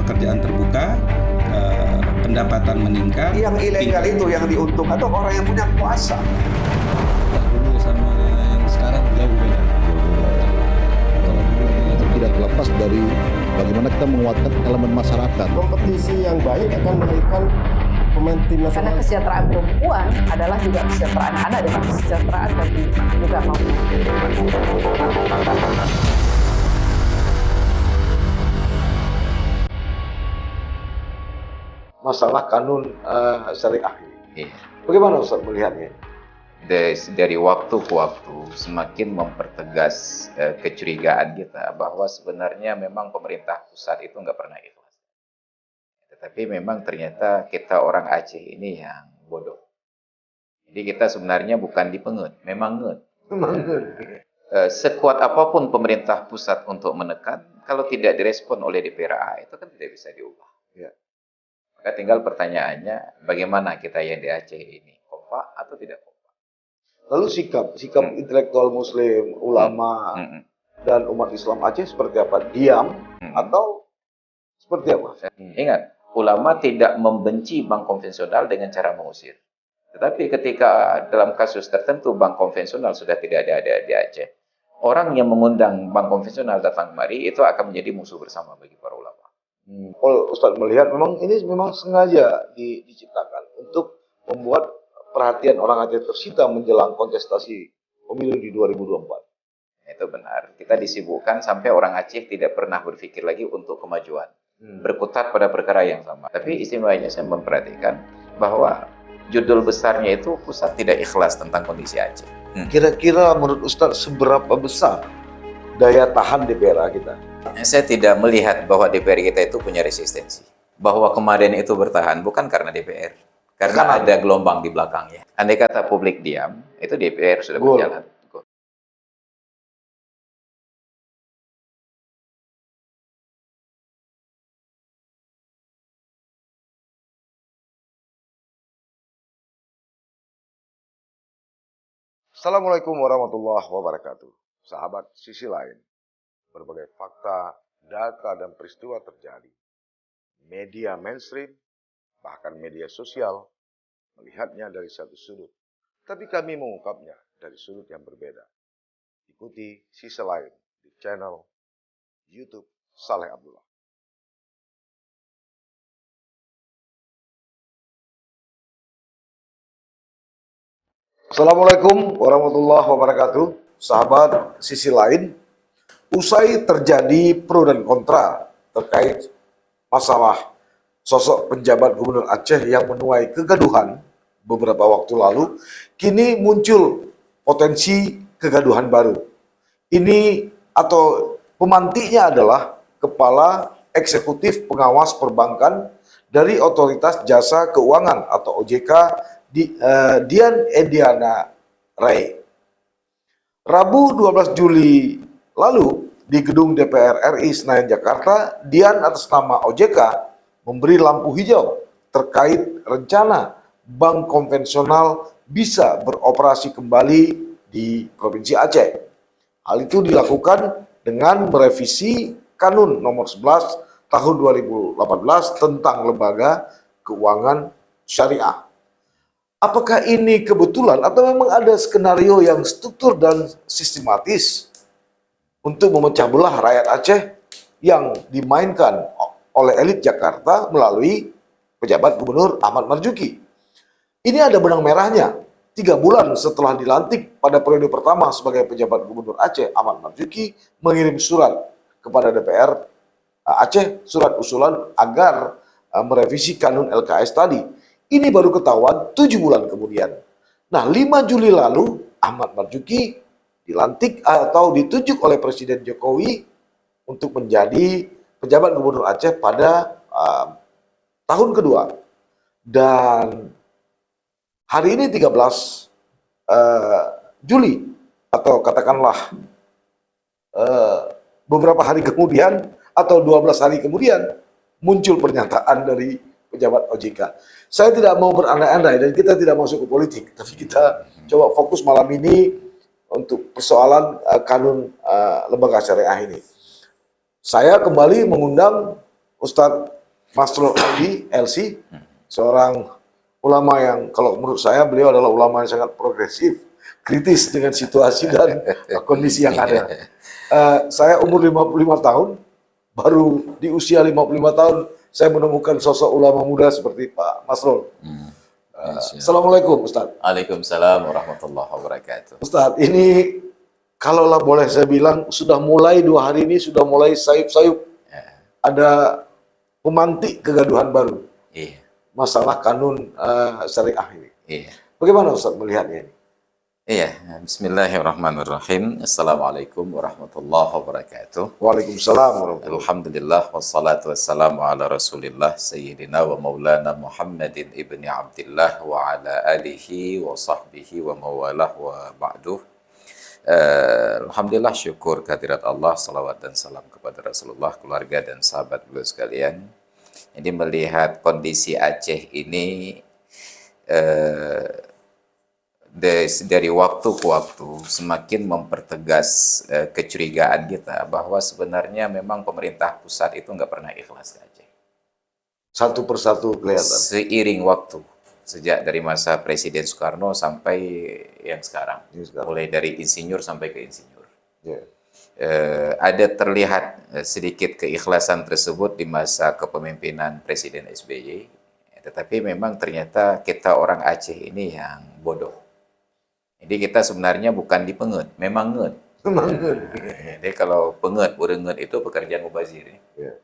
pekerjaan terbuka, pendapatan meningkat. Yang ilegal itu yang diuntungkan atau orang yang punya kuasa. Dulu sama yang sekarang jauh beda. Kalau dulu itu tidak terlepas dari bagaimana kita menguatkan elemen masyarakat. Kompetisi yang baik akan melahirkan pemain tim Karena nasional. kesejahteraan perempuan adalah juga kesejahteraan anak dan kesejahteraan bagi juga mau. Masalah kanun syariah ini. Iya. Bagaimana Ustaz melihatnya? Dari waktu ke waktu semakin mempertegas kecurigaan kita bahwa sebenarnya memang pemerintah pusat itu nggak pernah ikhlas. Tetapi memang ternyata kita orang Aceh ini yang bodoh. Jadi kita sebenarnya bukan dipengut, memang ngut. Sekuat apapun pemerintah pusat untuk menekan, kalau tidak direspon oleh DPRA itu kan tidak bisa diubah. Ya. Maka tinggal pertanyaannya, bagaimana kita yang di Aceh ini kompak atau tidak kompak? Lalu sikap intelektual Muslim, ulama dan umat Islam Aceh seperti apa? Diam atau seperti apa? Ingat, ulama tidak membenci bank konvensional dengan cara mengusir. Tetapi ketika dalam kasus tertentu bank konvensional sudah tidak ada di Aceh, orang yang mengundang bank konvensional datang kemari itu akan menjadi musuh bersama bagi para ulama. Kalau Ustaz melihat memang ini memang sengaja diciptakan untuk membuat perhatian orang Aceh tersita menjelang kontestasi pemilu di 2024. Itu benar. Kita disibukkan sampai orang Aceh tidak pernah berpikir lagi untuk kemajuan. Berkutat pada perkara yang sama. Tapi istimewanya saya memperhatikan bahwa judul besarnya itu pusat tidak ikhlas tentang kondisi Aceh. Kira-kira menurut Ustaz seberapa besar daya tahan DPRA kita? Saya tidak melihat bahwa DPR kita itu punya resistensi. Bahwa kemarin itu bertahan bukan karena DPR. Karena ada gelombang di belakangnya. Andai kata publik diam, itu DPR sudah berjalan. Assalamualaikum warahmatullahi wabarakatuh. Sahabat Sisi Lain, berbagai fakta, data, dan peristiwa terjadi. Media mainstream, bahkan media sosial, melihatnya dari satu sudut. Tapi kami mengungkapnya dari sudut yang berbeda. Ikuti Sisi Lain di channel YouTube Saleh Abdullah. Assalamualaikum warahmatullahi wabarakatuh. Sahabat Sisi Lain, usai terjadi pro dan kontra terkait masalah sosok penjabat Gubernur Aceh yang menuai kegaduhan beberapa waktu lalu, kini muncul potensi kegaduhan baru. Ini atau pemantiknya adalah Kepala Eksekutif Pengawas Perbankan dari Otoritas Jasa Keuangan atau OJK, Dian Ediana Ray. Rabu 12 Juli lalu di gedung DPR RI Senayan Jakarta, Dian atas nama OJK memberi lampu hijau terkait rencana bank konvensional bisa beroperasi kembali di Provinsi Aceh. Hal itu dilakukan dengan merevisi Kanun nomor 11 tahun 2018 tentang lembaga keuangan syariah. Apakah ini kebetulan atau memang ada skenario yang struktur dan sistematis untuk memecah belah rakyat Aceh yang dimainkan oleh elit Jakarta melalui pejabat Gubernur Ahmad Marzuki? Ini ada benang merahnya. 3 bulan setelah dilantik pada periode pertama sebagai pejabat Gubernur Aceh, Ahmad Marzuki mengirim surat kepada DPR Aceh, surat usulan agar merevisi Kanun LKS tadi. Ini baru ketahuan 7 bulan kemudian. Nah, 5 Juli lalu Ahmad Marzuki dilantik atau ditunjuk oleh Presiden Jokowi untuk menjadi pejabat Gubernur Aceh pada tahun kedua. Dan hari ini 13 Juli atau katakanlah beberapa hari kemudian atau 12 hari kemudian muncul pernyataan dari pejabat OJK. Saya tidak mau berandai-andai dan kita tidak masuk ke politik, tapi kita coba fokus malam ini untuk persoalan kanun lembaga syariah ini. Saya kembali mengundang Ustadz Mas LC, seorang ulama yang kalau menurut saya beliau adalah ulama yang sangat progresif, kritis dengan situasi dan kondisi yang ada. Saya umur 55 tahun, baru di usia 55 tahun saya menemukan sosok ulama muda seperti Pak Masrul. Assalamualaikum Ustaz. Waalaikumsalam warahmatullahi wabarakatuh. Ustaz, ini kalaulah boleh saya bilang sudah mulai 2 hari ini sudah mulai sayup-sayup. Ada pemantik kegaduhan baru. Iya. Masalah kanun syariah ini. Iya. Bagaimana Ustaz melihatnya ini? Iya, bismillahirrahmanirrahim. Assalamualaikum warahmatullahi wabarakatuh. Waalaikumsalam warahmatullahi wabarakatuh. Alhamdulillah wassalatu wassalamu ala Rasulillah sayyidina wa maulana Muhammadin ibni Abdillah wa ala alihi wa sahbihi wa mawalah wa ba'duh. Alhamdulillah, syukur kehadirat Allah, salawat dan salam kepada Rasulullah, keluarga dan sahabat beliau sekalian. Jadi melihat kondisi Aceh ini dari waktu ke waktu semakin mempertegas kecurigaan kita bahwa sebenarnya memang pemerintah pusat itu nggak pernah ikhlas ke Aceh. Satu persatu kelihatan. Seiring waktu, sejak dari masa Presiden Soekarno sampai yang sekarang, mulai dari insinyur sampai ke insinyur. Yeah. Ada terlihat sedikit keikhlasan tersebut di masa kepemimpinan Presiden SBY, tetapi memang ternyata kita orang Aceh ini yang bodoh. Jadi kita sebenarnya bukan dipengut, memang ngut. Jadi kalau pengut, urengut itu pekerjaan mubazir. Yeah.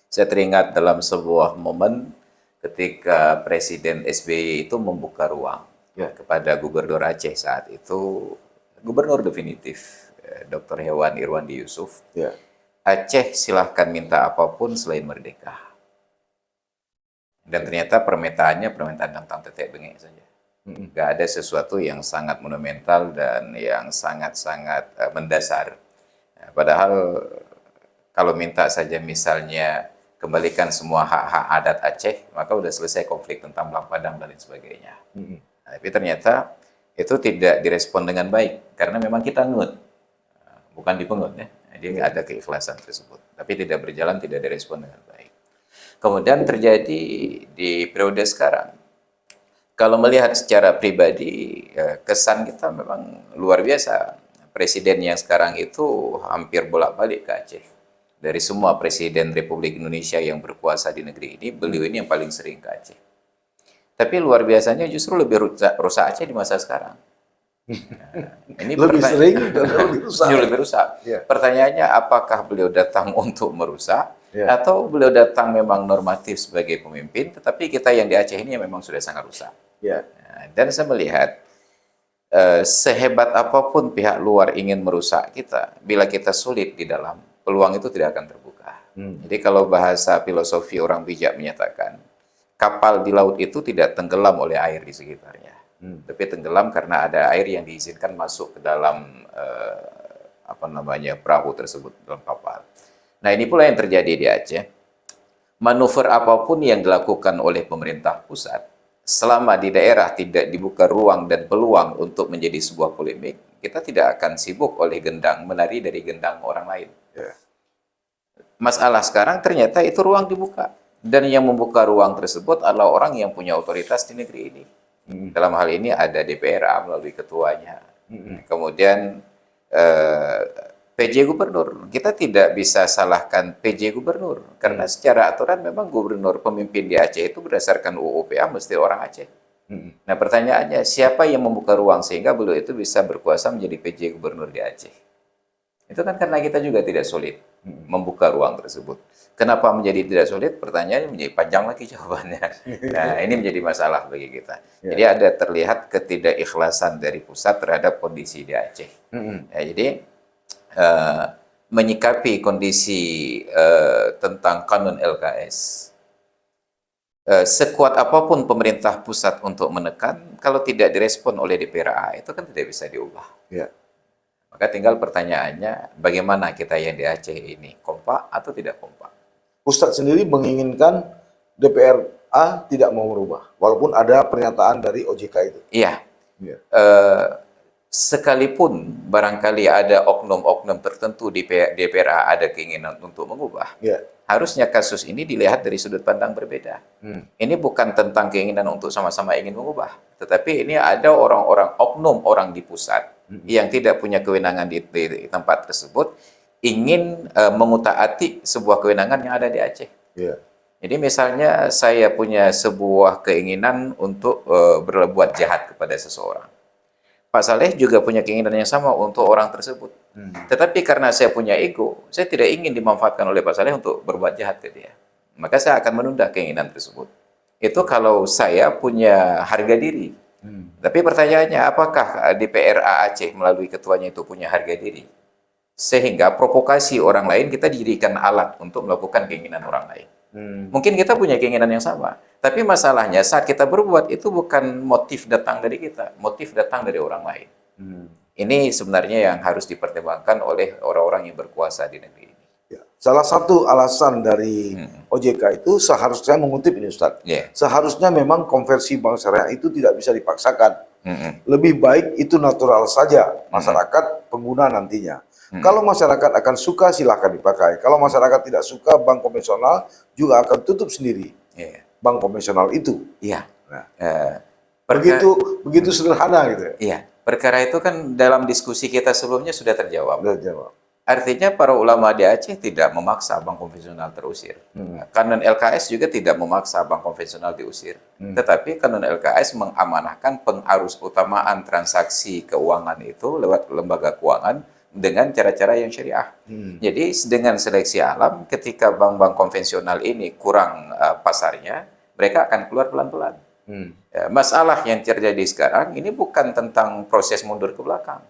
Saya teringat dalam sebuah momen ketika Presiden SBY itu membuka ruang kepada Gubernur Aceh saat itu, Gubernur definitif, Dr. Hewan Irwandi Yusuf. Yeah. Aceh silahkan minta apapun selain merdeka. Dan ternyata permintaannya permintaan tentang tetek bengek saja. Nggak ada sesuatu yang sangat monumental dan yang sangat-sangat mendasar. Padahal kalau minta saja misalnya kembalikan semua hak-hak adat Aceh, maka udah selesai konflik tentang Belang Padang dan lain sebagainya. Tapi ternyata itu tidak direspon dengan baik, karena memang kita ngut, bukan dipengut ya. Jadi nggak ada keikhlasan tersebut. Tapi tidak berjalan, tidak direspon dengan baik. Kemudian terjadi di periode sekarang. Kalau melihat secara pribadi, kesan kita memang luar biasa. Presiden yang sekarang itu hampir bolak-balik ke Aceh. Dari semua presiden Republik Indonesia yang berkuasa di negeri ini, beliau ini yang paling sering ke Aceh. Tapi luar biasanya justru lebih rusak Aceh di masa sekarang. Ini lebih sering dan lebih rusak. Lebih rusak. Yeah. Pertanyaannya, apakah beliau datang untuk merusak? Atau beliau datang memang normatif sebagai pemimpin, tetapi kita yang di Aceh ini yang memang sudah sangat rusak. Yeah. Dan saya melihat sehebat apapun pihak luar ingin merusak kita, bila kita sulit di dalam, peluang itu tidak akan terbuka. Jadi kalau bahasa filosofi orang bijak menyatakan, kapal di laut itu tidak tenggelam oleh air di sekitarnya, tapi tenggelam karena ada air yang diizinkan masuk ke dalam perahu tersebut, dalam kapal. Nah, ini pula yang terjadi di Aceh. Manuver apapun yang dilakukan oleh pemerintah pusat, selama di daerah tidak dibuka ruang dan peluang untuk menjadi sebuah polemik, kita tidak akan sibuk oleh gendang, menari dari gendang orang lain. Masalah sekarang ternyata itu ruang dibuka. Dan yang membuka ruang tersebut adalah orang yang punya otoritas di negeri ini. Dalam hal ini ada DPRA melalui ketuanya. Kemudian PJ Gubernur. Kita tidak bisa salahkan PJ Gubernur. Karena secara aturan memang gubernur pemimpin di Aceh itu berdasarkan UUPA mesti orang Aceh. Nah pertanyaannya, siapa yang membuka ruang sehingga beliau itu bisa berkuasa menjadi PJ Gubernur di Aceh? Itu kan karena kita juga tidak sulit membuka ruang tersebut. Kenapa menjadi tidak sulit? Pertanyaannya menjadi panjang lagi jawabannya. Nah ini menjadi masalah bagi kita. Jadi ada terlihat ketidakikhlasan dari pusat terhadap kondisi di Aceh. Jadi menyikapi kondisi tentang kanun LKS, sekuat apapun pemerintah pusat untuk menekan, kalau tidak direspon oleh DPRA, itu kan tidak bisa diubah. Maka tinggal pertanyaannya, bagaimana kita yang di Aceh ini, kompak atau tidak kompak? Ustadz sendiri menginginkan DPRA tidak mau merubah, walaupun ada pernyataan dari OJK itu. Iya. sekalipun barangkali ada oknum-oknum tertentu di DPRA ada keinginan untuk mengubah, Ya. harusnya kasus ini dilihat dari sudut pandang berbeda. Ini bukan tentang keinginan untuk sama-sama ingin mengubah, tetapi ini ada orang-orang oknum orang di pusat yang tidak punya kewenangan di tempat tersebut ingin mengutak-atik sebuah kewenangan yang ada di Aceh. Ya. Jadi misalnya saya punya sebuah keinginan untuk berbuat jahat kepada seseorang. Pak Saleh juga punya keinginan yang sama untuk orang tersebut. Tetapi karena saya punya ego, saya tidak ingin dimanfaatkan oleh Pak Saleh untuk berbuat jahat ke dia. Maka saya akan menunda keinginan tersebut. Itu kalau saya punya harga diri. Tapi pertanyaannya, apakah DPRA Aceh melalui ketuanya itu punya harga diri? Sehingga provokasi orang lain kita dijadikan alat untuk melakukan keinginan orang lain. Mungkin kita punya keinginan yang sama. Tapi masalahnya saat kita berbuat itu bukan motif datang dari kita. Motif datang dari orang lain. Ini sebenarnya yang harus dipertimbangkan oleh orang-orang yang berkuasa di negeri ini. Ya. Salah satu alasan dari OJK itu seharusnya mengutip ini Ustadz. Yeah. Seharusnya memang konversi bank syariah itu tidak bisa dipaksakan. Lebih baik itu natural saja masyarakat pengguna nantinya. Kalau masyarakat akan suka silahkan dipakai. Kalau masyarakat tidak suka bank konvensional juga akan tutup sendiri. Yeah. Bank konvensional itu. Iya. Nah, Perka- begitu sederhana gitu. Iya. Perkara itu kan dalam diskusi kita sebelumnya sudah terjawab. Udah jawab. Artinya para ulama di Aceh tidak memaksa bank konvensional terusir. Kanun LKS juga tidak memaksa bank konvensional diusir. Tetapi kanun LKS mengamanahkan pengarus utamaan transaksi keuangan itu lewat lembaga keuangan dengan cara-cara yang syariah. Jadi dengan seleksi alam, ketika bank-bank konvensional ini kurang pasarnya, mereka akan keluar pelan-pelan. Masalah yang terjadi sekarang ini bukan tentang proses mundur ke belakang,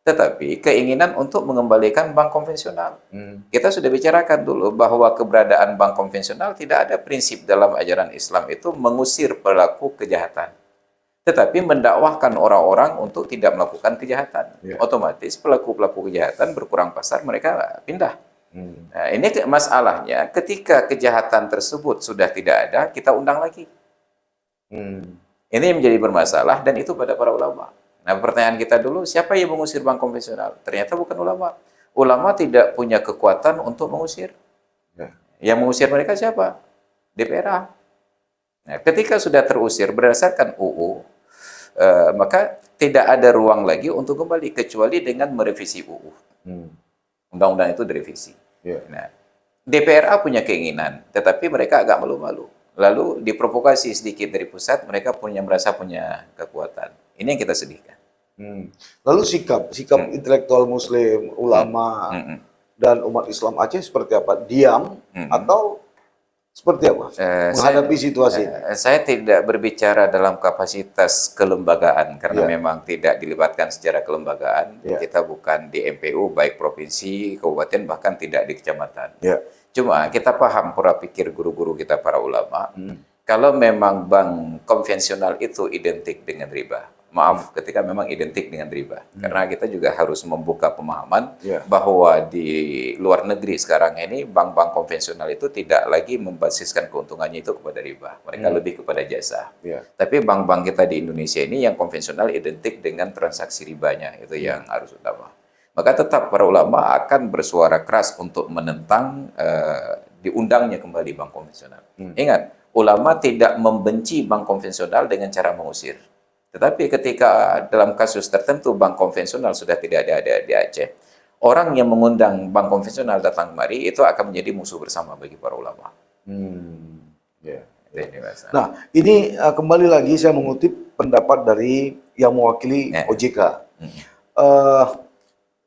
tetapi keinginan untuk mengembalikan bank konvensional. Kita sudah bicarakan dulu bahwa keberadaan bank konvensional tidak ada prinsip dalam ajaran Islam itu mengusir pelaku kejahatan, tetapi mendakwahkan orang-orang untuk tidak melakukan kejahatan. Otomatis pelaku-pelaku kejahatan berkurang pasar, mereka pindah. Nah, ini masalahnya ketika kejahatan tersebut sudah tidak ada, kita undang lagi. Ini menjadi bermasalah dan itu pada para ulama. Nah, pertanyaan kita dulu, siapa yang mengusir bank konvensional? Ternyata bukan ulama. Ulama tidak punya kekuatan untuk mengusir. Yang mengusir mereka siapa? DPRA. Nah, ketika sudah terusir berdasarkan UU, maka tidak ada ruang lagi untuk kembali kecuali dengan merevisi UU. Undang-undang itu direvisi. Nah, DPRA punya keinginan, tetapi mereka agak malu-malu. Lalu diprovokasi sedikit dari pusat, mereka merasa punya kekuatan. Ini yang kita sedihkan. Lalu sikap intelektual Muslim, ulama, dan umat Islam Aceh seperti apa? Diam atau seperti apa menghadapi situasi? Saya tidak berbicara dalam kapasitas kelembagaan karena memang tidak dilibatkan secara kelembagaan. Kita bukan di MPU, baik provinsi, kabupaten, bahkan tidak di kecamatan. Cuma kita paham pola pikir guru-guru kita para ulama. Kalau memang bank konvensional itu identik dengan riba, maaf, ketika memang identik dengan riba, karena kita juga harus membuka pemahaman bahwa di luar negeri sekarang ini bank-bank konvensional itu tidak lagi membasiskan keuntungannya itu kepada riba, mereka lebih kepada jasa. Tapi bank-bank kita di Indonesia ini yang konvensional identik dengan transaksi ribanya, itu yang harus utama. Maka tetap para ulama akan bersuara keras untuk menentang diundangnya kembali bank konvensional. Ingat, ulama tidak membenci bank konvensional dengan cara mengusir. Tetapi ketika dalam kasus tertentu bank konvensional sudah tidak ada di Aceh, orang yang mengundang bank konvensional datang kemari itu akan menjadi musuh bersama bagi para ulama. Nah, ini kembali lagi saya mengutip pendapat dari yang mewakili OJK.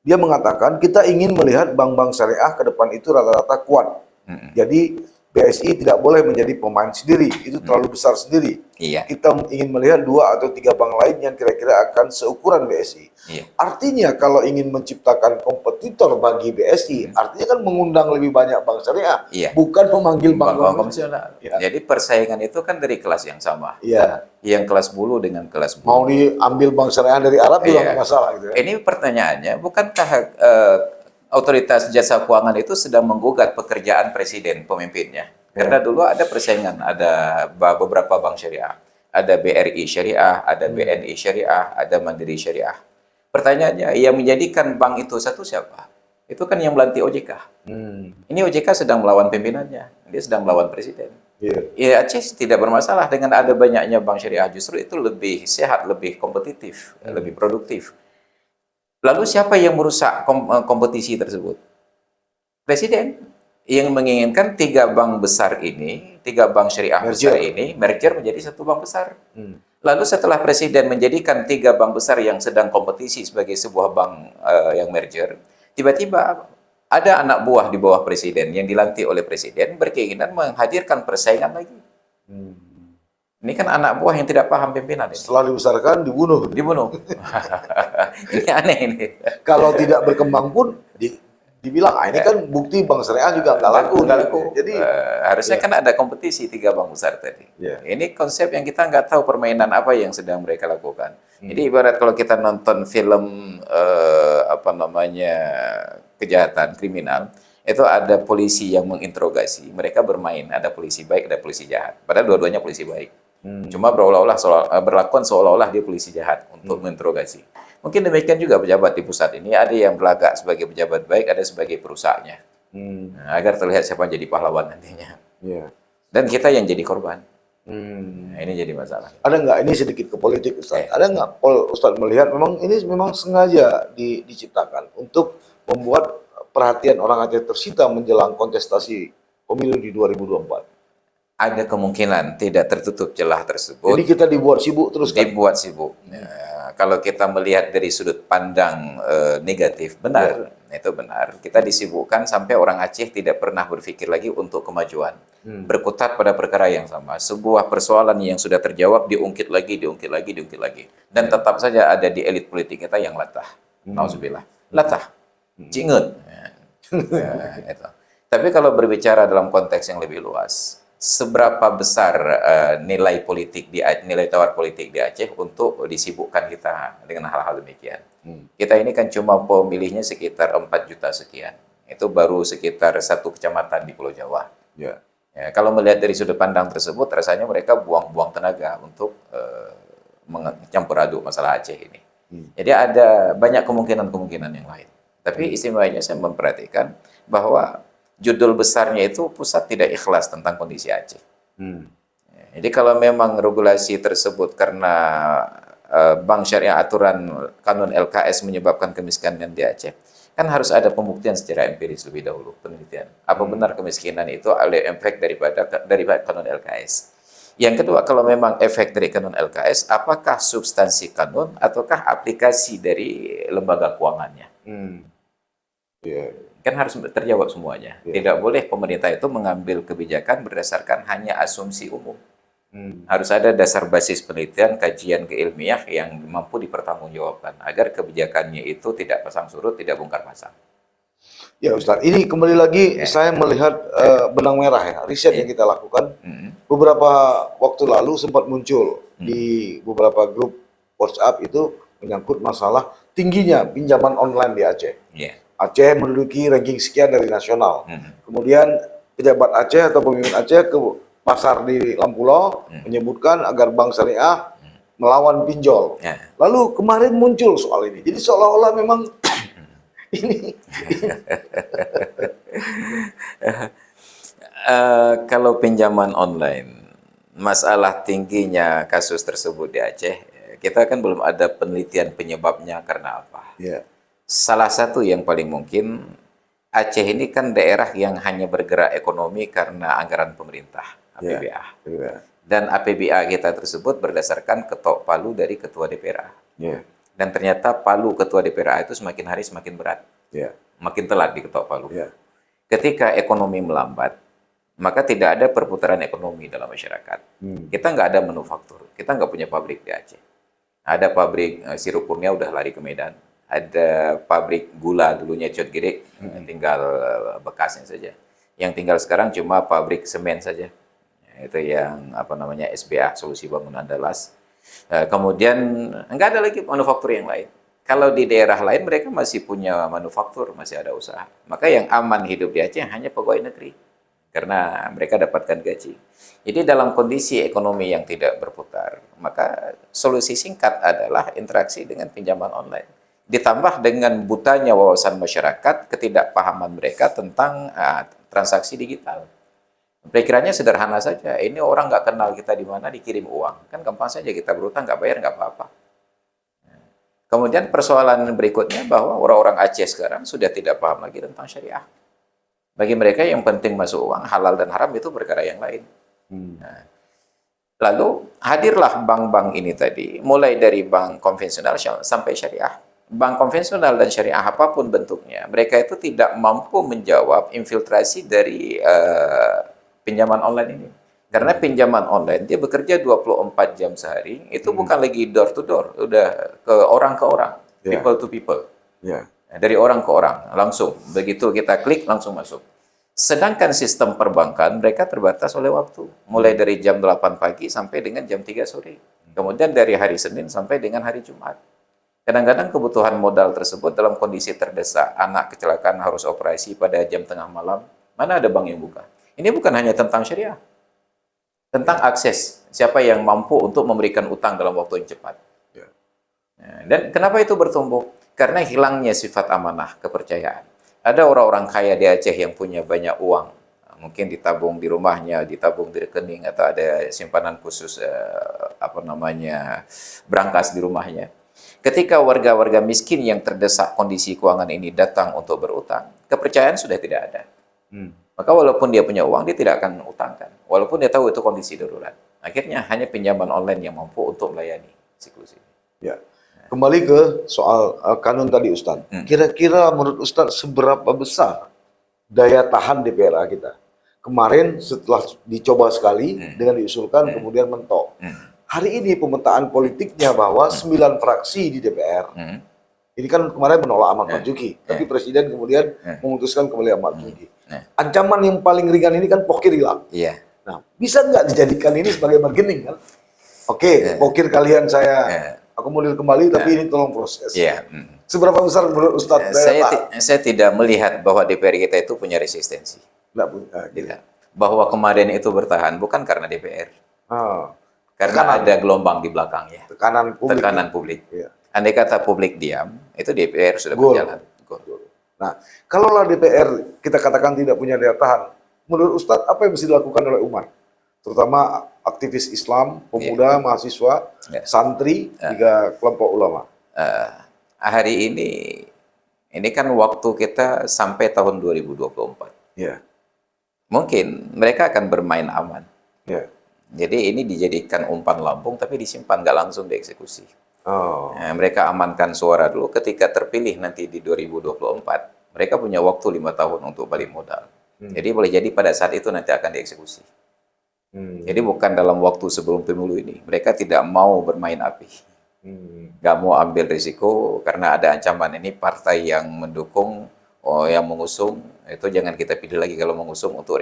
Dia mengatakan kita ingin melihat bank-bank syariah ke depan itu rata-rata kuat. Jadi BSI tidak boleh menjadi pemain sendiri, itu terlalu besar sendiri. Kita ingin melihat 2 atau 3 bank lain yang kira-kira akan seukuran BSI. Artinya kalau ingin menciptakan kompetitor bagi BSI, artinya kan mengundang lebih banyak bank syariah, bukan memanggil bank konvensional. Jadi persaingan itu kan dari kelas yang sama. Yang kelas bulu dengan kelas bulu. Mau diambil bank syariah dari Arab juga nggak masalah. Gitu ya. Ini pertanyaannya, bukankah otoritas jasa keuangan itu sedang menggugat pekerjaan presiden pemimpinnya? Karena dulu ada persaingan, ada beberapa bank syariah. Ada BRI Syariah, ada BNI Syariah, ada Mandiri Syariah. Pertanyaannya, yang menjadikan bank itu satu siapa? Itu kan yang melantik OJK. Ini OJK sedang melawan pimpinannya, dia sedang melawan presiden. Ya, Aceh tidak bermasalah dengan ada banyaknya bank syariah, justru itu lebih sehat, lebih kompetitif, lebih produktif. Lalu siapa yang merusak kompetisi tersebut? Presiden yang menginginkan tiga bank besar ini, tiga bank syariah besar ini merger menjadi satu bank besar. Lalu setelah presiden menjadikan tiga bank besar yang sedang kompetisi sebagai sebuah bank yang merger, tiba-tiba ada anak buah di bawah presiden yang dilantik oleh presiden berkeinginan menghadirkan persaingan lagi. Ini kan anak buah yang tidak paham pimpinan ini. Setelah dibesarkan, dibunuh. Ini aneh ini. Kalau tidak berkembang pun dibilang, ini kan bukti bank syariah juga nggak laku. Jadi harusnya kan ada kompetisi tiga bank besar tadi. Ini konsep yang kita nggak tahu permainan apa yang sedang mereka lakukan. Jadi ibarat kalau kita nonton film kejahatan kriminal, itu ada polisi yang menginterogasi, mereka bermain, ada polisi baik, ada polisi jahat. Padahal dua-duanya polisi baik. Cuma berlakuan seolah-olah dia polisi jahat untuk menginterogasi. Mungkin demikian juga pejabat di pusat ini, ada yang berlagak sebagai pejabat baik, ada sebagai perusaknya. Agar terlihat siapa jadi pahlawan nantinya. Dan kita yang jadi korban. Nah, ini jadi masalah. Ada nggak, ini sedikit ke politik Ustaz, ada nggak Ustaz melihat ini memang sengaja diciptakan untuk membuat perhatian orang Aceh tersita menjelang kontestasi pemilu di 2024? Ada kemungkinan, tidak tertutup celah tersebut. Jadi kita dibuat sibuk terus kan? Dibuat sibuk. Kalau kita melihat dari sudut pandang negatif, benar, itu benar. Kita disibukkan sampai orang Aceh tidak pernah berpikir lagi untuk kemajuan. Berkutat pada perkara yang sama. Sebuah persoalan yang sudah terjawab diungkit lagi. Dan tetap saja ada di elit politik kita yang latah. Nauzubillah. Latah. Cingut. Itu. Tapi kalau berbicara dalam konteks yang lebih luas, seberapa besar nilai tawar politik di Aceh untuk disibukkan kita dengan hal-hal demikian. Kita ini kan cuma pemilihnya sekitar 4 juta sekian. Itu baru sekitar 1 kecamatan di Pulau Jawa. Ya, kalau melihat dari sudut pandang tersebut, rasanya mereka buang-buang tenaga untuk mencampur aduk masalah Aceh ini. Jadi ada banyak kemungkinan-kemungkinan yang lain. Tapi istimewanya saya memperhatikan bahwa judul besarnya itu pusat tidak ikhlas tentang kondisi Aceh. Jadi kalau memang regulasi tersebut karena bank syariah aturan kanun LKS menyebabkan kemiskinan di Aceh, kan harus ada pembuktian secara empiris lebih dahulu, penelitian. Apa benar kemiskinan itu oleh efek dari kanun LKS? Yang kedua, kalau memang efek dari kanun LKS, apakah substansi kanun ataukah aplikasi dari lembaga keuangannya? Kan harus terjawab semuanya. Tidak boleh pemerintah itu mengambil kebijakan berdasarkan hanya asumsi umum. Harus ada dasar basis penelitian, kajian keilmiah yang mampu dipertanggungjawabkan agar kebijakannya itu tidak pasang surut, tidak bongkar pasang. Ya Ustaz, ini kembali lagi saya melihat benang merah ya, riset yang kita lakukan. Beberapa waktu lalu sempat muncul di beberapa grup WhatsApp itu menyangkut masalah tingginya pinjaman online di Aceh. Aceh menduduki ranking sekian dari nasional. Kemudian pejabat Aceh atau pemimpin Aceh ke pasar di Lampulau menyebutkan agar bank syariah melawan pinjol. Lalu kemarin muncul soal ini. Jadi seolah-olah memang ini kalau pinjaman online, masalah tingginya kasus tersebut di Aceh, kita kan belum ada penelitian penyebabnya karena apa. Salah satu yang paling mungkin, Aceh ini kan daerah yang hanya bergerak ekonomi karena anggaran pemerintah, APBA. Dan APBA kita tersebut berdasarkan ketok palu dari Ketua DPRA. Dan ternyata palu Ketua DPRA itu semakin hari semakin berat. Makin telat di ketok palu. Ketika ekonomi melambat, maka tidak ada perputaran ekonomi dalam masyarakat. Kita nggak ada manufaktur, kita nggak punya pabrik di Aceh. Ada pabrik sirup kurnia udah lari ke Medan. Ada pabrik gula dulunya Ciot Gede, tinggal bekasnya saja. Yang tinggal sekarang cuma pabrik semen saja. Itu yang SBA, Solusi Bangunan Dallas. Kemudian nggak ada lagi manufaktur yang lain. Kalau di daerah lain mereka masih punya manufaktur, masih ada usaha. Maka yang aman hidup di Aceh hanya pegawai negeri. Karena mereka dapatkan gaji. Jadi dalam kondisi ekonomi yang tidak berputar, maka solusi singkat adalah interaksi dengan pinjaman online. ditambah dengan butanya wawasan masyarakat, ketidakpahaman mereka tentang transaksi digital. Pikirannya sederhana saja, ini orang nggak kenal kita di mana dikirim uang, kan gampang saja kita berutang, nggak bayar nggak apa-apa. Kemudian persoalan berikutnya bahwa orang-orang Aceh sekarang sudah tidak paham lagi tentang syariah. Bagi mereka yang penting masuk uang, halal dan haram itu perkara yang lain. Nah, lalu hadirlah bank-bank ini tadi, mulai dari bank konvensional sampai syariah. Bank konvensional dan syariah apapun bentuknya, mereka itu tidak mampu menjawab infiltrasi dari pinjaman online ini. Karena pinjaman online, dia bekerja 24 jam sehari, itu bukan lagi door to door, udah ke orang, people to people. Ya. Dari orang ke orang, langsung. Begitu kita klik, langsung masuk. Sedangkan sistem perbankan, mereka terbatas oleh waktu. Mulai dari jam 8 pagi sampai dengan jam 3 sore. Kemudian dari hari Senin sampai dengan hari Jumat. Kadang-kadang kebutuhan modal tersebut dalam kondisi terdesak, anak kecelakaan harus operasi pada jam tengah malam, mana ada bank yang buka? Ini bukan hanya tentang syariah. Tentang akses, siapa yang mampu untuk memberikan utang dalam waktu yang cepat. Dan kenapa itu bertumbuh? Karena hilangnya sifat amanah, kepercayaan. Ada orang-orang kaya di Aceh yang punya banyak uang. Mungkin ditabung di rumahnya, ditabung di rekening, atau ada simpanan khusus, brankas di rumahnya. Ketika warga-warga miskin yang terdesak kondisi keuangan ini datang untuk berutang, kepercayaan sudah tidak ada. Maka walaupun dia punya uang, dia tidak akan utangkan. Walaupun dia tahu itu kondisi darurat. Akhirnya hanya pinjaman online yang mampu untuk melayani siklus ini. Ya. Kembali ke soal kanun tadi Ustadz. Kira-kira menurut Ustadz seberapa besar daya tahan DPRA kita? Kemarin setelah dicoba sekali dengan diusulkan kemudian mentok. Hari ini pemetaan politiknya bahwa 9 fraksi di DPR. Ini kan kemarin menolak Ahmad Marzuki, tapi Presiden kemudian memutuskan kembali Ahmad Marzuki. Ancaman yang paling ringan ini kan pokir hilang. Iya. Nah, bisa nggak dijadikan ini sebagai bargaining kan? Oke, pokir kalian saya akomodir kembali, tapi ini tolong proses. Iya. Seberapa besar menurut Ustadz? Saya tidak melihat bahwa DPR kita itu punya resistensi. Nggak punya. Tidak. Bahwa kemarin itu bertahan bukan karena DPR. Karena ada gelombang di belakangnya. Tekanan publik. Tekanan publik. Iya. Andai kata publik diam, itu DPR sudah Gol. berjalan. Nah, kalaulah DPR kita katakan tidak punya daya tahan, menurut Ustadz apa yang mesti dilakukan oleh umat? Terutama aktivis Islam, pemuda, mahasiswa, santri, juga kelompok ulama. Hari ini kan waktu kita sampai tahun 2024. Ya. Mungkin mereka akan bermain aman. Ya. Jadi ini dijadikan umpan lambung, tapi disimpan, nggak langsung dieksekusi. Mereka amankan suara dulu, ketika terpilih nanti di 2024, mereka punya waktu 5 tahun untuk balik modal. Jadi boleh jadi pada saat itu nanti akan dieksekusi. Jadi bukan dalam waktu sebelum pemilu ini. Mereka tidak mau bermain api. Nggak mau ambil risiko, karena ada ancaman ini partai yang mendukung, yang mengusung, itu jangan kita pilih lagi kalau mengusung untuk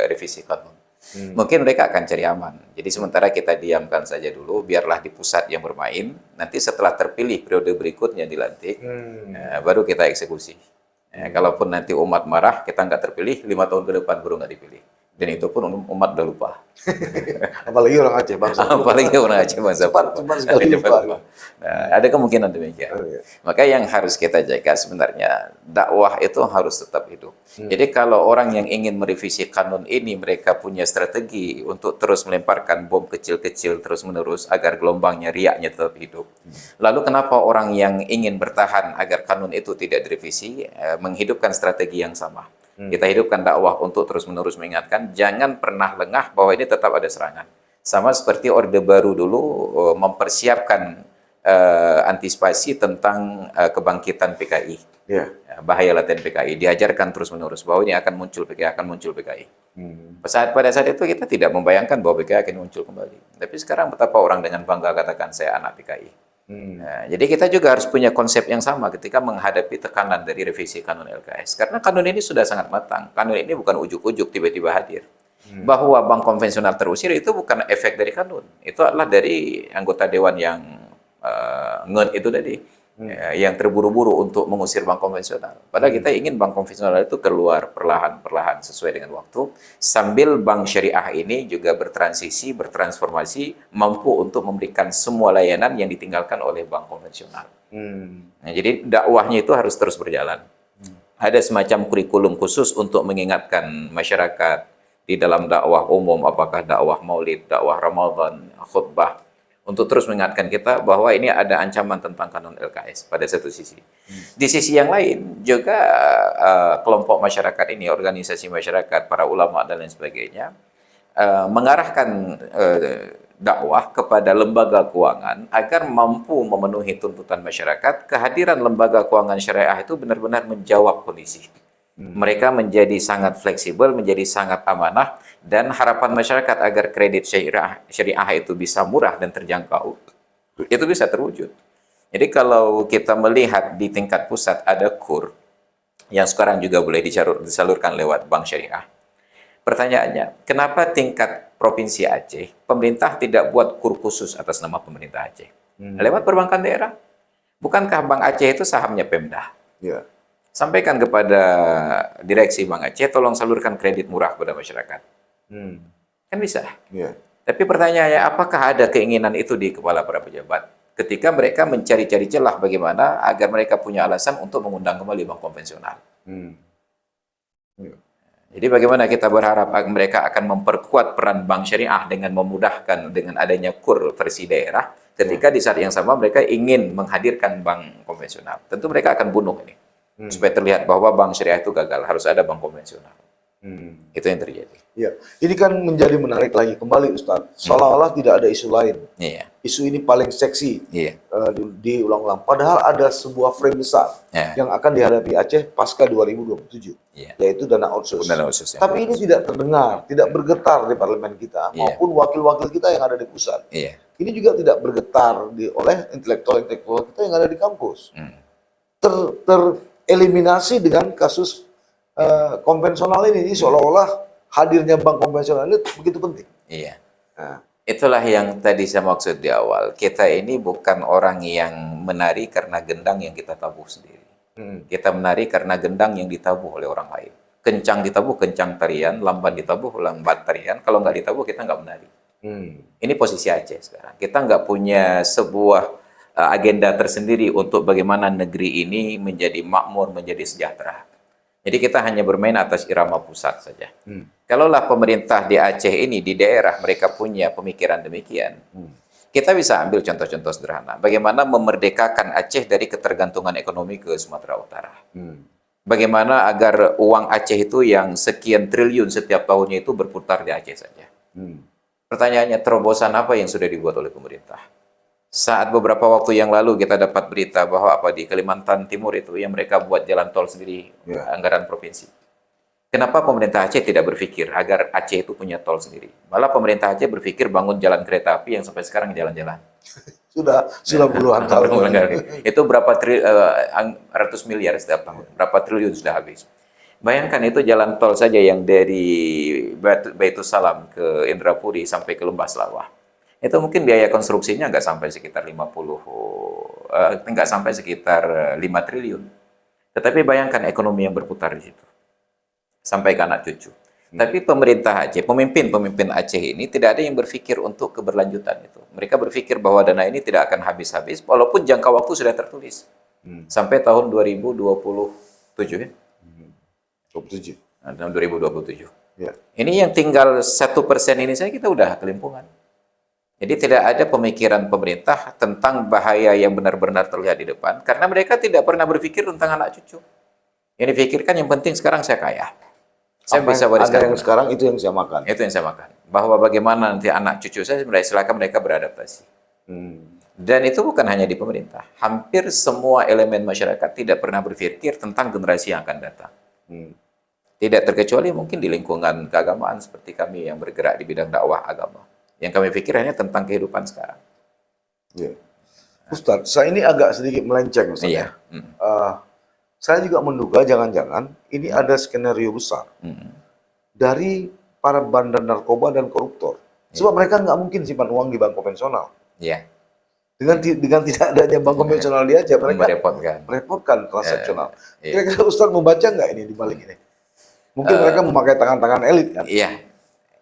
revisi kanun. Mungkin mereka akan cari aman. Jadi sementara kita diamkan saja dulu, biarlah di pusat yang bermain. Nanti setelah terpilih periode berikutnya dilantik, baru kita eksekusi. Kalaupun nanti umat marah, kita nggak terpilih, 5 tahun ke depan baru nggak dipilih. Dan itu pun umat udah lupa. Apalagi orang Aceh bangsa. Apalagi orang Aceh bangsa. Cepat sekali lupa. Nah, ada kemungkinan demikian. Maka yang harus kita jaga sebenarnya, dakwah itu harus tetap hidup. Jadi kalau orang yang ingin merevisi kanun ini, mereka punya strategi untuk terus melemparkan bom kecil-kecil terus-menerus agar gelombangnya, riaknya tetap hidup. Lalu kenapa orang yang ingin bertahan agar kanun itu tidak direvisi, menghidupkan strategi yang sama? Kita hidupkan dakwah untuk terus-menerus mengingatkan, jangan pernah lengah bahwa ini tetap ada serangan. Sama seperti Orde Baru dulu mempersiapkan antisipasi tentang kebangkitan PKI. Bahaya laten PKI. Diajarkan terus-menerus bahwa ini akan muncul PKI, akan muncul PKI. Pada saat itu kita tidak membayangkan bahwa PKI akan muncul kembali. Tapi sekarang betapa orang dengan bangga katakan saya anak PKI. Nah, jadi kita juga harus punya konsep yang sama ketika menghadapi tekanan dari revisi kanun LKS. Karena kanun ini sudah sangat matang. Kanun ini bukan ujuk-ujuk tiba-tiba hadir. Bahwa bank konvensional terusir itu bukan efek dari kanun. Itu adalah dari anggota dewan yang ngen itu tadi. yang terburu-buru untuk mengusir bank konvensional. Padahal kita ingin bank konvensional itu keluar perlahan-perlahan sesuai dengan waktu, sambil bank syariah ini juga bertransisi, bertransformasi, mampu untuk memberikan semua layanan yang ditinggalkan oleh bank konvensional. Nah, jadi dakwahnya itu harus terus berjalan. Ada semacam kurikulum khusus untuk mengingatkan masyarakat di dalam dakwah umum, apakah dakwah maulid, dakwah Ramadan, khutbah, untuk terus mengingatkan kita bahwa ini ada ancaman tentang kanun LKS pada satu sisi. Di sisi yang lain juga kelompok masyarakat ini, organisasi masyarakat, para ulama dan lain sebagainya, mengarahkan dakwah kepada lembaga keuangan agar mampu memenuhi tuntutan masyarakat. Kehadiran lembaga keuangan syariah itu benar-benar menjawab kondisi. Mereka menjadi sangat fleksibel, menjadi sangat amanah, dan harapan masyarakat agar kredit syariah itu bisa murah dan terjangkau, itu bisa terwujud. Jadi kalau kita melihat di tingkat pusat ada KUR, yang sekarang juga boleh disalurkan lewat bank syariah. Pertanyaannya, kenapa tingkat Provinsi Aceh, pemerintah tidak buat KUR khusus atas nama pemerintah Aceh? Lewat perbankan daerah. Bukankah Bank Aceh itu sahamnya Pemda? Ya. Sampaikan kepada direksi Bank Aceh, tolong salurkan kredit murah kepada masyarakat. Kan bisa. Ya. Tapi pertanyaannya, apakah ada keinginan itu di kepala para pejabat? Ketika mereka mencari-cari celah bagaimana agar mereka punya alasan untuk mengundang kembali bank konvensional. Jadi bagaimana kita berharap mereka akan memperkuat peran bank syariah dengan memudahkan dengan adanya KUR versi daerah, ketika di saat yang sama mereka ingin menghadirkan bank konvensional. Tentu mereka akan bunuh ini. Supaya terlihat bahwa bank syariah itu gagal, harus ada bank konvensional. Itu yang terjadi. Ya, ini kan menjadi menarik lagi kembali Ustadz. Seolah-olah tidak ada isu lain. Iya. Isu ini paling seksi Iya. diulang-ulang. Padahal ada sebuah frame besar yang akan dihadapi Aceh pasca 2027, yaitu dana otsus. Dana otsus, ya. Tapi ini tidak terdengar, tidak bergetar di parlemen kita maupun wakil-wakil kita yang ada di pusat. Iya. Ini juga tidak bergetar oleh intelektual-intelektual kita yang ada di kampus. Tereliminasi dengan kasus konvensional ini. Seolah-olah hadirnya bank konvensional ini begitu penting. Iya. Itulah yang tadi saya maksud di awal. Kita ini bukan orang yang menari karena gendang yang kita tabuh sendiri. Kita menari karena gendang yang ditabuh oleh orang lain. Kencang ditabuh, kencang tarian. Lambat ditabuh, lambat tarian. Kalau nggak ditabuh, kita nggak menari. Ini posisi Aceh sekarang. Kita nggak punya sebuah agenda tersendiri untuk bagaimana negeri ini menjadi makmur, menjadi sejahtera. Jadi kita hanya bermain atas irama pusat saja. Kalaulah pemerintah di Aceh ini, di daerah, mereka punya pemikiran demikian, kita bisa ambil contoh-contoh sederhana. Bagaimana memerdekakan Aceh dari ketergantungan ekonomi ke Sumatera Utara. Bagaimana agar uang Aceh itu yang sekian triliun setiap tahunnya itu berputar di Aceh saja. Pertanyaannya, terobosan apa yang sudah dibuat oleh pemerintah? Saat beberapa waktu yang lalu kita dapat berita bahwa di Kalimantan Timur itu yang mereka buat jalan tol sendiri, anggaran provinsi. Kenapa pemerintah Aceh tidak berpikir agar Aceh itu punya tol sendiri? Malah pemerintah Aceh berpikir bangun jalan kereta api yang sampai sekarang jalan-jalan. Sudah puluhan tahun. Itu berapa ratus miliar setiap tahun, berapa triliun sudah habis. Bayangkan itu jalan tol saja yang dari Baitul Salam ke Indrapuri sampai ke Lembah Selawah. Itu mungkin biaya konstruksinya nggak sampai sekitar 5 triliun. Tetapi bayangkan ekonomi yang berputar di situ. Sampai ke anak cucu. Tapi pemerintah Aceh, pemimpin Aceh ini tidak ada yang berpikir untuk keberlanjutan itu. Mereka berpikir bahwa dana ini tidak akan habis-habis, walaupun jangka waktu sudah tertulis. Sampai tahun 2027 ya? 27. Tahun 2027. Ya. Ini yang tinggal 1% ini saja kita udah kelimpungan. Jadi tidak ada pemikiran pemerintah tentang bahaya yang benar-benar terlihat di depan, karena mereka tidak pernah berpikir tentang anak cucu. Yang dipikirkan yang penting sekarang saya kaya. Saya bisa wariskan yang sekarang itu yang saya makan. Itu yang saya makan. Bahwa bagaimana nanti anak cucu saya, silakan mereka beradaptasi. Dan itu bukan hanya di pemerintah. Hampir semua elemen masyarakat tidak pernah berpikir tentang generasi yang akan datang. Tidak terkecuali mungkin di lingkungan keagamaan seperti kami yang bergerak di bidang dakwah agama. Yang kami pikir hanya tentang kehidupan sekarang. Ya. Ustadz, saya ini agak sedikit melenceng. Ustadz, Iya. Saya juga menduga jangan-jangan ini ada skenario besar dari para bandar narkoba dan koruptor. Sebab mereka nggak mungkin simpan uang di bank konvensional. Iya. Dengan tidak adanya bank konvensional di Aceh, mereka merepotkan transaksional. Iya. Kira-kira Ustaz membaca nggak ini di balik ini? Mungkin mereka memakai tangan-tangan elit kan? Iya,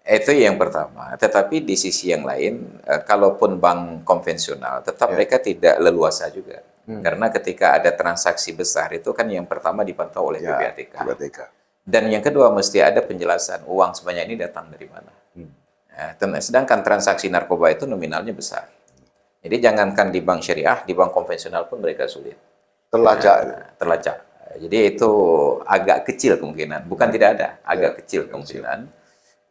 itu yang pertama. Tetapi di sisi yang lain, kalaupun bank konvensional, tetap mereka tidak leluasa juga. Karena ketika ada transaksi besar itu kan yang pertama dipantau oleh PPATK. Dan yang kedua mesti ada penjelasan uang sebanyak ini datang dari mana. Sedangkan transaksi narkoba itu nominalnya besar. Jadi jangankan di bank syariah, di bank konvensional pun mereka sulit. Terlacak. Jadi itu agak kecil kemungkinan. Bukan tidak ada, agak kecil kemungkinan.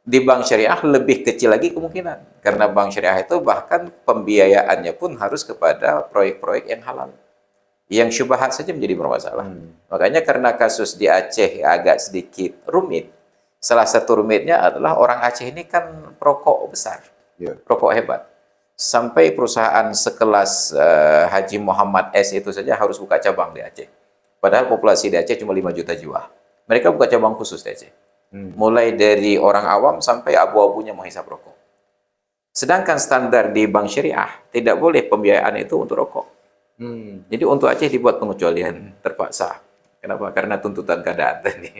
Di bank syariah lebih kecil lagi kemungkinan. Karena bank syariah itu bahkan pembiayaannya pun harus kepada proyek-proyek yang halal. Yang syubhat saja menjadi bermasalah. Makanya karena kasus di Aceh agak sedikit rumit, salah satu rumitnya adalah orang Aceh ini kan perokok besar, perokok hebat. Sampai perusahaan sekelas Haji Muhammad S itu saja harus buka cabang di Aceh. Padahal populasi di Aceh cuma 5 juta jiwa. Mereka buka cabang khusus di Aceh. Mulai dari orang awam sampai abu-abunya menghisap rokok. Sedangkan standar di bank syariah, tidak boleh pembiayaan itu untuk rokok. Jadi untuk Aceh dibuat pengecualian terpaksa. Kenapa? Karena tuntutan keadaan tadi.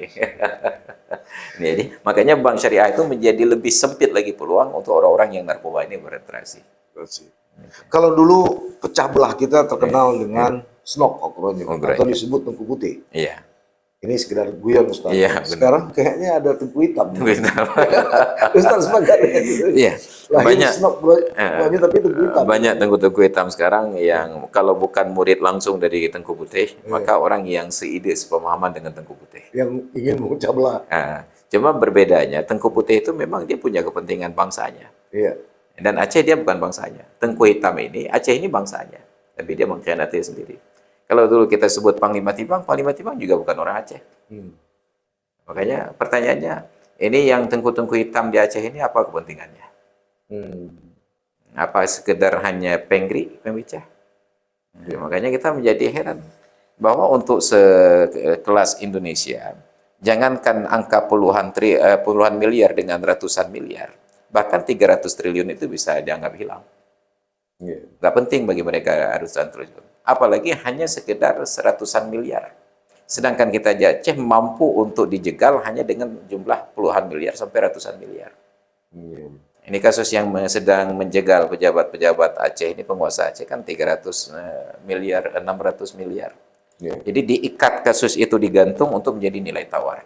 Jadi makanya bank syariah itu menjadi lebih sempit lagi peluang untuk orang-orang yang narkoba ini berinteraksi. Kalau dulu pecah belah kita terkenal dengan snok atau disebut tengku putih. Iya. Ini sekedar guyon Ustaz. Iya, sekarang kayaknya ada tengku hitam. Tengku hitam. Ustaz sepakat gitu. Iya. Banyak snok banyak tapi tengku hitam. Banyak tengku hitam sekarang yang kalau bukan murid langsung dari tengku putih, maka orang yang seide sepemahaman dengan tengku putih. Yang ingin memecah belah. Cuma berbedanya tengku putih itu memang dia punya kepentingan bangsanya. Iya. Dan Aceh dia bukan bangsanya. Tengku hitam ini, Aceh ini bangsanya. Tapi dia mengkhianati sendiri. Kalau dulu kita sebut Panglima Tibang juga bukan orang Aceh. Makanya pertanyaannya, ini yang tengku-tengku hitam di Aceh ini apa kepentingannya? Apa sekedar hanya pembicah? Makanya kita menjadi heran bahwa untuk sekelas Indonesia, jangankan angka puluhan miliar dengan ratusan miliar, bahkan 300 triliun itu bisa dianggap hilang. Nggak penting bagi mereka ratusan triliun. Apalagi hanya sekedar seratusan miliar. Sedangkan kita di Aceh mampu untuk dijegal hanya dengan jumlah puluhan miliar sampai ratusan miliar. Ini kasus yang sedang menjegal pejabat-pejabat Aceh ini, penguasa Aceh kan 300 miliar, 600 miliar. Jadi diikat kasus itu digantung untuk menjadi nilai tawar.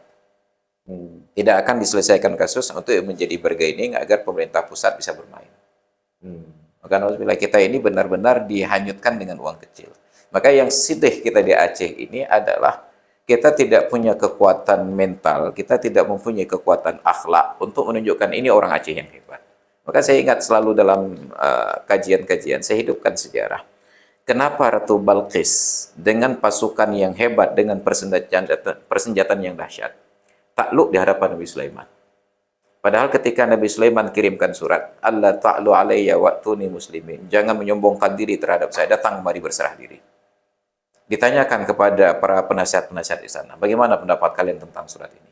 Tidak akan diselesaikan kasus untuk menjadi bargaining agar pemerintah pusat bisa bermain. Maka bila kita ini benar-benar dihanyutkan dengan uang kecil. Maka yang sedih kita di Aceh ini adalah kita tidak punya kekuatan mental, kita tidak mempunyai kekuatan akhlak untuk menunjukkan ini orang Aceh yang hebat. Maka saya ingat selalu dalam kajian-kajian, saya hidupkan sejarah. Kenapa Ratu Balqis dengan pasukan yang hebat, dengan persenjataan yang dahsyat, takluk di hadapan Nabi Sulaiman? Padahal ketika Nabi Sulaiman kirimkan surat, Allah ta'lu alayya wa'tuni muslimin. Jangan menyombongkan diri terhadap saya, datang mari berserah diri. Ditanyakan kepada para penasihat-penasihat di sana, bagaimana pendapat kalian tentang surat ini?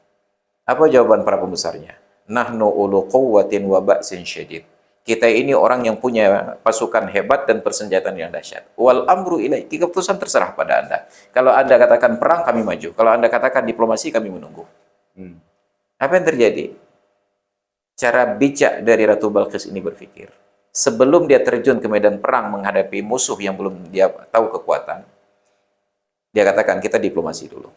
Apa jawaban para pembesarnya? Nahnu ulu quwwatin wa ba'sin syadid. Kita ini orang yang punya pasukan hebat dan persenjataan yang dahsyat. Wal amru ilaik. Keputusan terserah pada Anda. Kalau Anda katakan perang, kami maju. Kalau Anda katakan diplomasi, kami menunggu. Apa yang terjadi? Cara bijak dari Ratu Balqis ini berpikir. Sebelum dia terjun ke medan perang menghadapi musuh yang belum dia tahu kekuatan, dia katakan kita diplomasi dulu.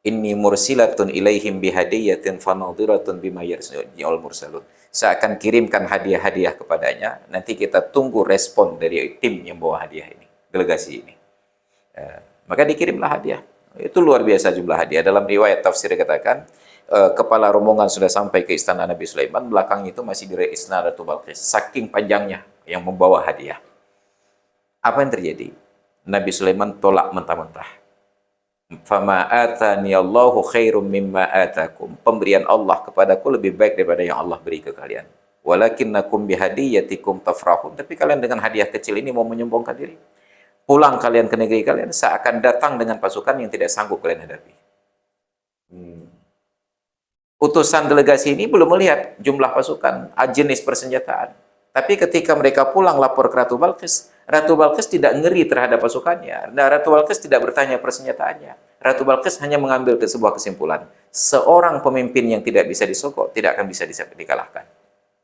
Inni mursilatun ilaihim bihadiyatin fanadhiratun bima yarsul mursalun. Saya akan kirimkan hadiah-hadiah kepadanya. Nanti kita tunggu respon dari tim yang bawa hadiah ini, delegasi ini. Maka dikirimlah hadiah. Itu luar biasa jumlah hadiah. Dalam riwayat tafsir dikatakan, kepala rombongan sudah sampai ke istana Nabi Sulaiman, belakang itu masih di istana Ratu Balqis. Saking panjangnya yang membawa hadiah. Apa yang terjadi? Nabi Sulaiman tolak mentah-mentah. Fama atani Allahu khairum mimma atakum. Pemberian Allah kepadaku lebih baik daripada yang Allah beri ke kalian. Walakinnakum bihadiyatikum tafrahun. Tapi kalian dengan hadiah kecil ini mau menyombongkan diri. Pulang kalian ke negeri kalian, seakan datang dengan pasukan yang tidak sanggup kalian hadapi. Utusan delegasi ini belum melihat jumlah pasukan, jenis persenjataan. Tapi ketika mereka pulang lapor ke Ratu Balqis, Ratu Balkis tidak ngeri terhadap pasukannya. Nah, Ratu Balkis tidak bertanya persenjataannya. Ratu Balkis hanya mengambil sebuah kesimpulan. Seorang pemimpin yang tidak bisa disogok tidak akan bisa dikalahkan.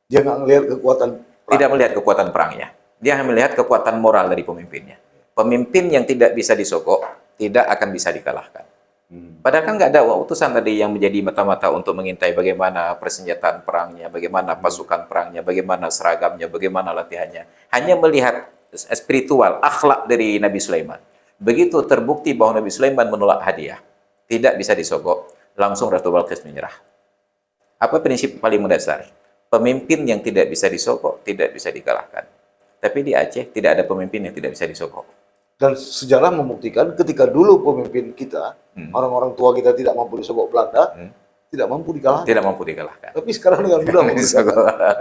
Dia nggak ngelihat kekuatan perang. Tidak melihat kekuatan perangnya. Dia hanya melihat kekuatan moral dari pemimpinnya. Pemimpin yang tidak bisa disogok tidak akan bisa dikalahkan. Padahal kan nggak ada utusan tadi yang menjadi mata-mata untuk mengintai bagaimana persenjataan perangnya, bagaimana pasukan perangnya, bagaimana seragamnya, bagaimana latihannya. Hanya melihat spiritual, akhlak dari Nabi Sulaiman. Begitu terbukti bahwa Nabi Sulaiman menolak hadiah, tidak bisa disogok, langsung Ratu Balkis menyerah. Apa prinsip paling mendasar? Pemimpin yang tidak bisa disogok, tidak bisa dikalahkan. Tapi di Aceh tidak ada pemimpin yang tidak bisa disogok. Dan sejarah membuktikan ketika dulu pemimpin kita, orang-orang tua kita tidak mampu disogok Belanda, tidak mampu dikalahkan. Tidak mampu dikalahkan. Tapi sekarang dengan mudah mampu dikalahkan.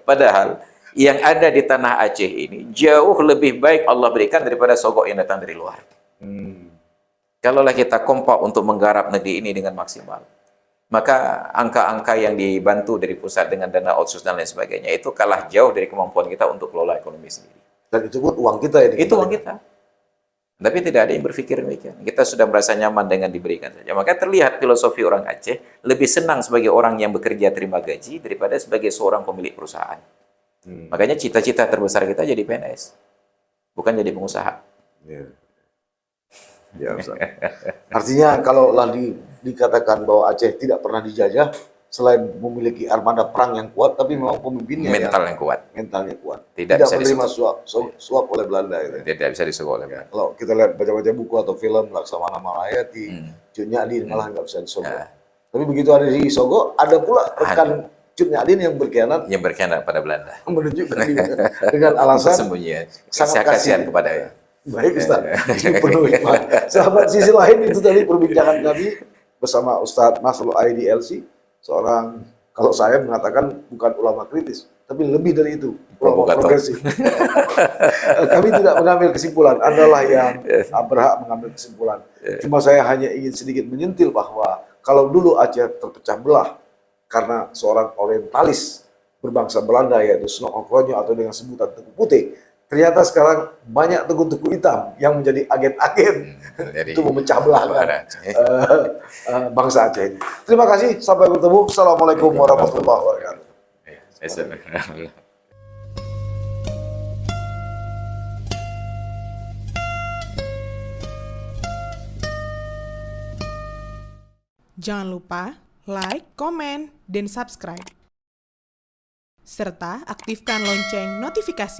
Padahal yang ada di tanah Aceh ini jauh lebih baik Allah berikan daripada sogok yang datang dari luar. Kalaulah kita kompak untuk menggarap negeri ini dengan maksimal, maka angka-angka yang dibantu dari pusat dengan dana otsus dan lain sebagainya itu kalah jauh dari kemampuan kita untuk kelola ekonomi sendiri. Dan itu pun uang kita ini. Itu uang kita. Tapi tidak ada yang berpikir demikian. Kita sudah merasa nyaman dengan diberikan saja. Maka terlihat filosofi orang Aceh lebih senang sebagai orang yang bekerja terima gaji daripada sebagai seorang pemilik perusahaan. Makanya cita-cita terbesar kita jadi PNS, bukan jadi pengusaha. Ya, Ustaz. Artinya kalau dikatakan bahwa Aceh tidak pernah dijajah, selain memiliki armada perang yang kuat, tapi memang pemimpinnya Mentalnya kuat. mentalnya kuat. Tidak bisa menerima suap oleh Belanda. Gitu. Tidak bisa disogok oleh Belanda. Kalau kita lihat baca-baca buku atau film Laksamana Malayati, Cut Nyadin malah nggak bisa disogok. Tapi begitu ada disogok, ada pula rekan Cut Nyadin yang berkhianat. Yang berkhianat pada Belanda. Menunjukkan dengan alasan sembunyi. sangat Kasihan kasihan kepada. Baik Ustaz, ini penuh hikmah. Sahabat sisi lain itu tadi perbincangan kami bersama Ustadz Nasrul Aidi LC, seorang kalau saya mengatakan bukan ulama kritis, tapi lebih dari itu, ulama progresif. Kami tidak mengambil kesimpulan, Andalah yang berhak mengambil kesimpulan. Cuma saya hanya ingin sedikit menyentil bahwa kalau dulu Aceh terpecah belah karena seorang orientalis berbangsa Belanda yaitu Snok Okronyo atau dengan sebutan Teku Putih, ternyata sekarang banyak teku-teku hitam yang menjadi agen-agen itu memecah belah bangsa Aceh ini. Terima kasih, sampai bertemu. Assalamualaikum warahmatullahi wabarakatuh. Jangan lupa like, komen, dan subscribe. Serta aktifkan lonceng notifikasi